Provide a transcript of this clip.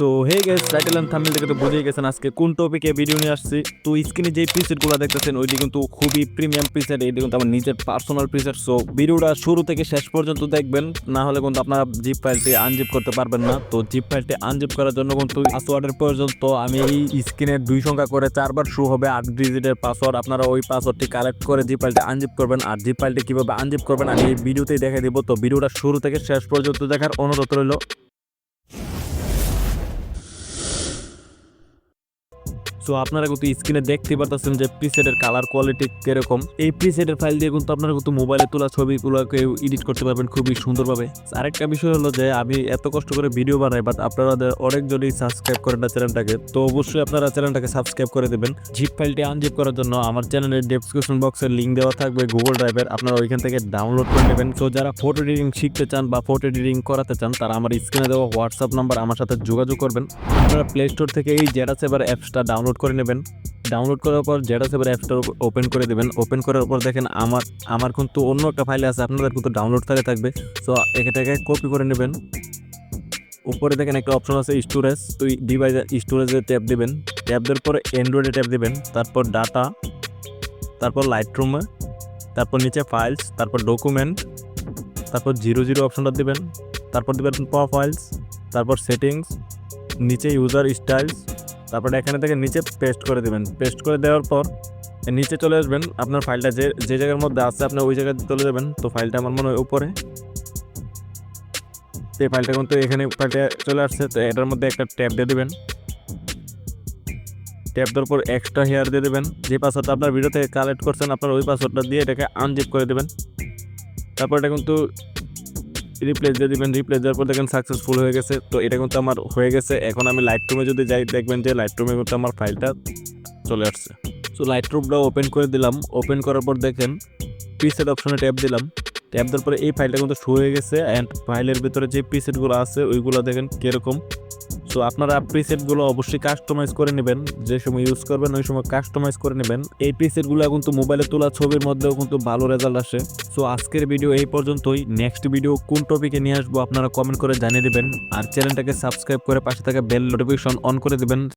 So hey guys, title and thumbnail দেখে তো বুঝেই গেছেন আজকে কোন টপিকে ভিডিও নিয়ে আসছি। তো স্ক্রিনে যে প্রিসেটগুলো দেখতেছেন ওইটি কিন্তু খুবই প্রিমিয়াম প্রিসেট, এইটি কিন্তু আমার নিজের পার্সোনাল প্রিসেট। সো ভিডিওটা শুরু থেকে শেষ পর্যন্ত দেখবেন, না হলে কিন্তু আপনারা জিপ ফাইলটি আনজিপ করতে পারবেন না। তো জিপ ফাইলটি আনজিপ করার জন্য কিন্তু পাসওয়ার্ডের প্রয়োজন। তো আমি এই স্ক্রিনে 2 সংখ্যা করে 4 বার শো হবে 8 ডিজিটের পাসওয়ার্ড। আপনারা ওই পাসওয়ার্ডটি কালেক্ট করে জিপ ফাইলটি আনজিপ করবেন। আর জিপ ফাইলটি কিভাবে আনজিপ করবেন আমি এই ভিডিওতেই দেখাই দিব। তো ভিডিওটা শুরু থেকে শেষ পর্যন্ত দেখার অনুরোধ রইল। সো আপনারা কিন্তু স্ক্রিনে দেখতে পারতেছেন যে প্রিসেটের কালার কোয়ালিটি কিরকম। এই প্রিসেটের ফাইল দিয়ে কিন্তু আপনারা কিন্তু মোবাইলে তোলা ছবিগুলোকে এডিট করতে পারবেন খুবই সুন্দরভাবে। আরেকটা বিষয় হলো যে আমি এত কষ্ট করে ভিডিও বানাই, বাট আপনারা অনেকজনই সাবস্ক্রাইব করেন না চ্যানেলটাকে। তো অবশ্যই আপনারা চ্যানেলটাকে সাবস্ক্রাইব করে দেবেন। জিপ ফাইলটি আনজিপ করার জন্য আমার চ্যানেলের ডেসক্রিপশন বক্সের লিঙ্ক দেওয়া থাকবে গুগল ড্রাইভের, আপনারা ওইখান থেকে ডাউনলোড করে নেবেন। তো যারা ফটো এডিটিং শিখতে চান বা ফটো এডিটিং করাতে চান তারা আমার স্ক্রিনে দেওয়া হোয়াটসঅ্যাপ নাম্বার আমার সাথে যোগাযোগ করবেন। আপনারা প্লে স্টোর থেকে এই জেডাসেভার অ্যাপসটা ডাউনলোড করে নেবেন। ডাউনলোড করার পর জেডাসেভার অ্যাপসটা ওপেন করে দেবেন। ওপেন করার পর দেখেন আমার কিন্তু অন্য একটা ফাইলে আছে, আপনাদের কিন্তু ডাউনলোড ফাইলে থাকবে। সো এটাকে কপি করে নেবেন। উপরে দেখেন একটা অপশন আছে স্টোরেজ, তো ডিভাইস স্টোরেজে ট্যাপ দিবেন। ট্যাপ দেওয়ার পরে অ্যান্ড্রয়েডে ট্যাপ দিবেন, তারপর ডাটা, তারপর লাইটরুমে, তারপর নিচে ফাইলস, তারপর ডকুমেন্ট, তারপর 00 অপশনটা দিবেন, তারপর দিবেন প্রোফাইলস, তারপর সেটিংস, নিচে ইউজার স্টাইলস, তারপর এখানে থেকে নিচে পেস্ট করে দেবেন। পেস্ট করে দেওয়ার পর নিচে চলে আসবেন। আপনার ফাইলটা যে জায়গার মধ্যে আছে আপনি ওই জায়গায় চলে যাবেন। তো ফাইলটা আমার মনে হয় উপরে, এই ফাইলটা কিন্তু এখানে ফাইলটা চলে আসছে। তো এটার মধ্যে একটা ট্যাপ দিয়ে দেবেন। ট্যাপ দেওয়ার পর এক্সট্রা হেয়ার দিয়ে দেবেন। যে পাসওয়ার্ডটা আপনার ভিডিও থেকে কালেক্ট করছেন আপনার ওই পাসওয়ার্ডটা দিয়ে এটাকে আনজিপ করে দেবেন। তারপর এটা কিন্তু রিপ্লেস দিয়ে দিবেন। রিপ্লেস দেওয়ার পর দেখেন সাকসেসফুল হয়ে গেছে। তো এটা কিন্তু আমার হয়ে গেছে। এখন আমি লাইটরুমে যদি যাই দেখবেন যে লাইটরুমে কিন্তু আমার ফাইলটা চলে আসছে। সো লাইটরুমটা ওপেন করে দিলাম। ওপেন করার পর দেখেন প্রিসেট অপশনে ট্যাপ দিলাম। ট্যাপ দেওয়ার পরে এই ফাইলটা কিন্তু শো হয়ে গেছে। অ্যান্ড ফাইলের ভিতরে যে প্রিসেটগুলো আছে ওইগুলো দেখেন কীরকম। সো আপনারা প্রিসেটগুলো অবশ্যই কাস্টমাইজ করে নেবেন, যে সময় ইউজ করবেন ওই সময় কাস্টমাইজ করে নেবেন। এই প্রিসেটগুলো কিন্তু মোবাইলে তোলা ছবির মধ্যেও কিন্তু ভালো রেজাল্ট আসে। সো আজকের ভিডিও এই পর্যন্তই। নেক্সট ভিডিও কোন টপিকে নিয়ে আসবো আপনারা কমেন্ট করে জানিয়ে দেবেন। আর চ্যানেলটাকে সাবস্ক্রাইব করে পাশে থাকা বেল নোটিফিকেশন অন করে দেবেন।